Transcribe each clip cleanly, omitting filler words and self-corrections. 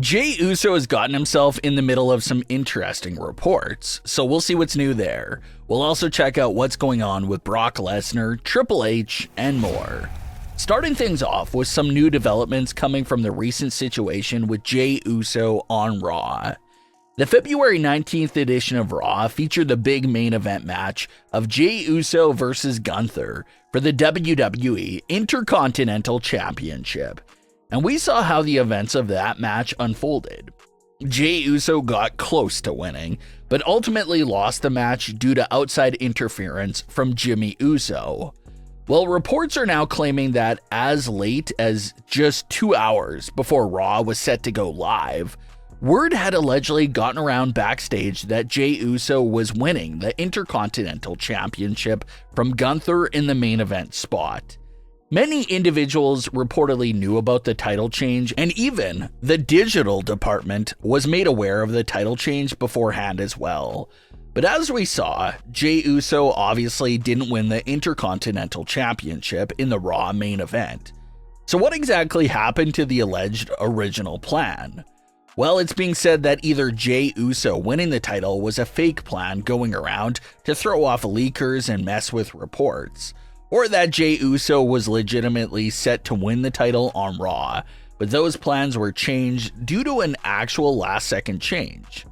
Jey Uso has gotten himself in the middle of some interesting reports, so we'll see what's new there. We'll also check out what's going on with Brock Lesnar, Triple H, and more. Starting things off with some new developments coming from the recent situation with Jey Uso on Raw. The February 19th edition of Raw featured the big main event match of Jey Uso versus Gunther for the WWE Intercontinental Championship. And we saw how the events of that match unfolded. Jey Uso got close to winning, but ultimately lost the match due to outside interference from Jimmy Uso. Well, reports are now claiming that as late as just 2 hours before Raw was set to go live, word had allegedly gotten around backstage that Jey Uso was winning the Intercontinental Championship from Gunther in the main event spot. Many individuals reportedly knew about the title change, and even the digital department was made aware of the title change beforehand as well. But as we saw, Jey Uso obviously didn't win the Intercontinental Championship in the Raw main event. So what exactly happened to the alleged original plan? Well, it's being said that either Jey Uso winning the title was a fake plan going around to throw off leakers and mess with reports, or that Jey Uso was legitimately set to win the title on Raw, but those plans were changed due to an actual last-second change.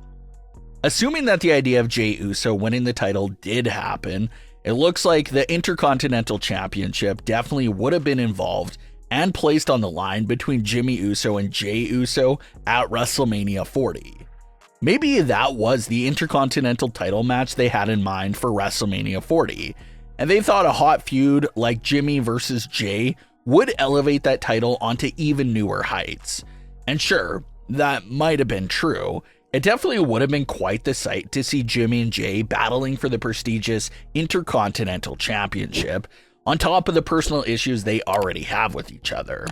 Assuming that the idea of Jey Uso winning the title did happen, it looks like the Intercontinental Championship definitely would have been involved and placed on the line between Jimmy Uso and Jey Uso at WrestleMania 40. Maybe that was the Intercontinental title match they had in mind for WrestleMania 40, and they thought a hot feud like Jimmy versus Jey would elevate that title onto even newer heights. And sure, that might have been true. It definitely would have been quite the sight to see Jimmy and Jey battling for the prestigious Intercontinental Championship, on top of the personal issues they already have with each other.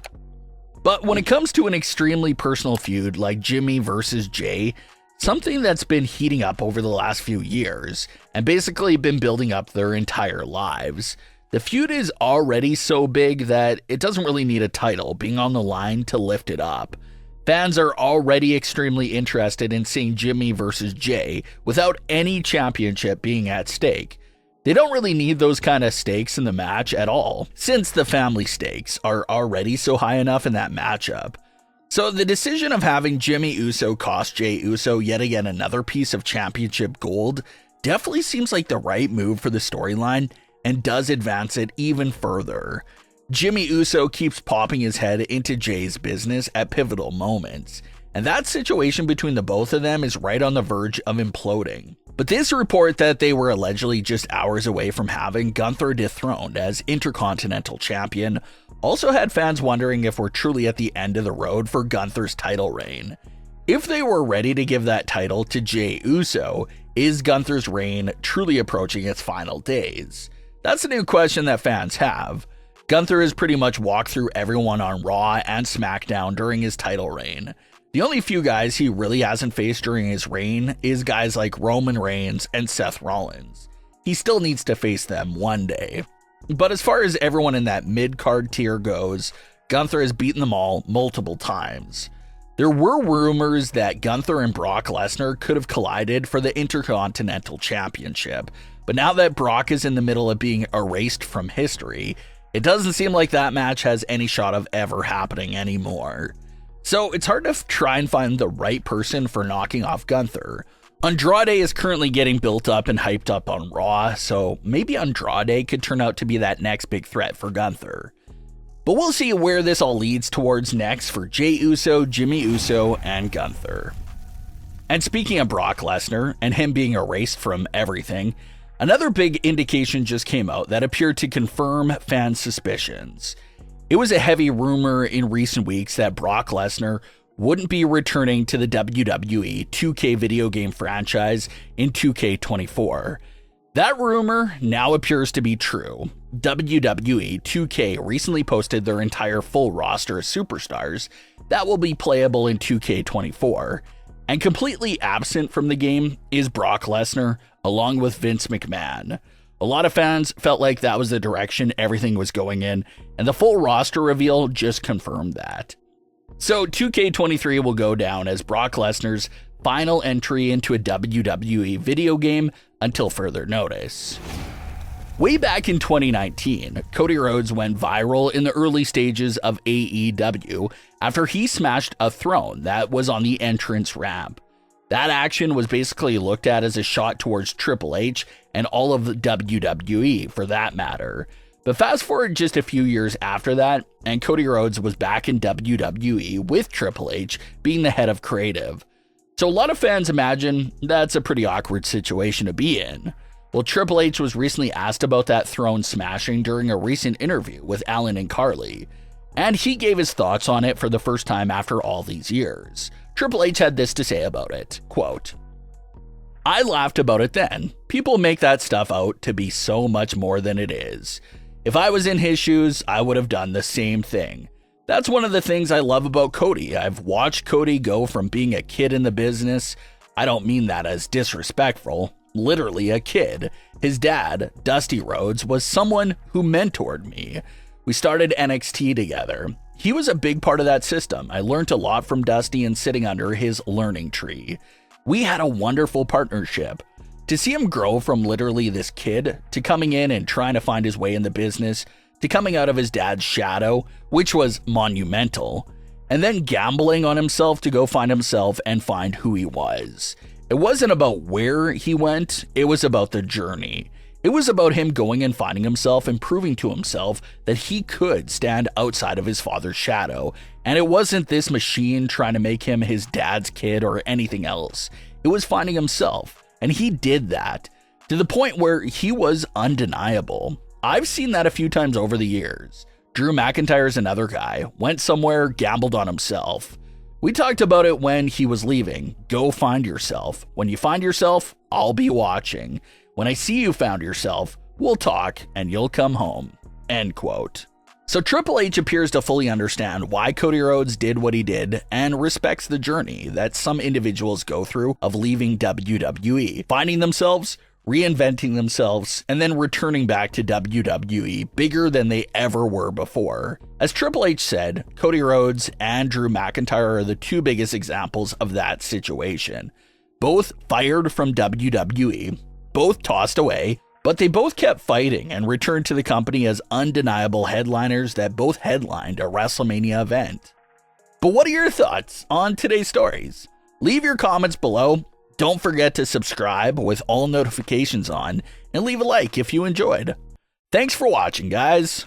But when it comes to an extremely personal feud like Jimmy versus Jey, something that's been heating up over the last few years, and basically been building up their entire lives, the feud is already so big that it doesn't really need a title being on the line to lift it up. Fans are already extremely interested in seeing Jimmy versus Jey without any championship being at stake. They don't really need those kind of stakes in the match at all, since the family stakes are already so high enough in that matchup. So the decision of having Jimmy Uso cost Jey Uso yet again another piece of championship gold definitely seems like the right move for the storyline and does advance it even further. Jimmy Uso keeps popping his head into Jey's business at pivotal moments, and that situation between the both of them is right on the verge of imploding. But this report that they were allegedly just hours away from having Gunther dethroned as Intercontinental Champion also had fans wondering if we're truly at the end of the road for Gunther's title reign. If they were ready to give that title to Jey Uso, is Gunther's reign truly approaching its final days? That's a new question that fans have. Gunther has pretty much walked through everyone on Raw and Smackdown during his title reign. The only few guys he really hasn't faced during his reign is guys like Roman Reigns and Seth Rollins. He still needs to face them one day. But as far as everyone in that mid-card tier goes, Gunther has beaten them all multiple times. There were rumors that Gunther and Brock Lesnar could have collided for the Intercontinental Championship, but now that Brock is in the middle of being erased from history, it doesn't seem like that match has any shot of ever happening anymore. So it's hard to try and find the right person for knocking off Gunther. Andrade is currently getting built up and hyped up on Raw, so maybe Andrade could turn out to be that next big threat for Gunther. But we'll see where this all leads towards next for Jey Uso, Jimmy Uso, and Gunther. And speaking of Brock Lesnar and him being erased from everything, another big indication just came out that appeared to confirm fans' suspicions. It was a heavy rumor in recent weeks that Brock Lesnar wouldn't be returning to the WWE 2K video game franchise in 2K24. That rumor now appears to be true. WWE 2K recently posted their entire full roster of superstars that will be playable in 2K24. And completely absent from the game is Brock Lesnar, along with Vince McMahon. A lot of fans felt like that was the direction everything was going in, and the full roster reveal just confirmed that. So 2K23 will go down as Brock Lesnar's final entry into a WWE video game until further notice. Way back in 2019, Cody Rhodes went viral in the early stages of AEW after he smashed a throne that was on the entrance ramp. That action was basically looked at as a shot towards Triple H and all of the WWE for that matter. But fast forward just a few years after that, and Cody Rhodes was back in WWE with Triple H being the head of creative. So a lot of fans imagine that's a pretty awkward situation to be in. Well, Triple H was recently asked about that throne smashing during a recent interview with Alan and Carly, and he gave his thoughts on it for the first time after all these years. Triple H had this to say about it, quote, "I laughed about it then. People make that stuff out to be so much more than it is. If I was in his shoes, I would have done the same thing. That's one of the things I love about Cody. I've watched Cody go from being a kid in the business. I don't mean that as disrespectful. Literally a kid. His dad, Dusty Rhodes, was someone who mentored me. We started NXT together. He was a big part of that system. I learned a lot from Dusty and sitting under his learning tree. We had a wonderful partnership. To see him grow from literally this kid to coming in and trying to find his way in the business, to coming out of his dad's shadow, which was monumental, and then gambling on himself to go find himself and find who he was. It wasn't about where he went, it was about the journey. It was about him going and finding himself and proving to himself that he could stand outside of his father's shadow. And it wasn't this machine trying to make him his dad's kid or anything else. It was finding himself. And he did that to the point where he was undeniable. I've seen that a few times over the years. Drew McIntyre's another guy, went somewhere, gambled on himself. We talked about it when he was leaving. Go find yourself. When you find yourself, I'll be watching. When I see you found yourself, we'll talk and you'll come home." End quote. So Triple H appears to fully understand why Cody Rhodes did what he did and respects the journey that some individuals go through of leaving WWE, finding themselves, reinventing themselves, and then returning back to WWE bigger than they ever were before. As Triple H said, Cody Rhodes and Drew McIntyre are the two biggest examples of that situation. Both fired from WWE, both tossed away, but they both kept fighting and returned to the company as undeniable headliners that both headlined a WrestleMania event. But what are your thoughts on today's stories? Leave your comments below. Don't forget to subscribe with all notifications on and leave a like if you enjoyed. Thanks for watching, guys.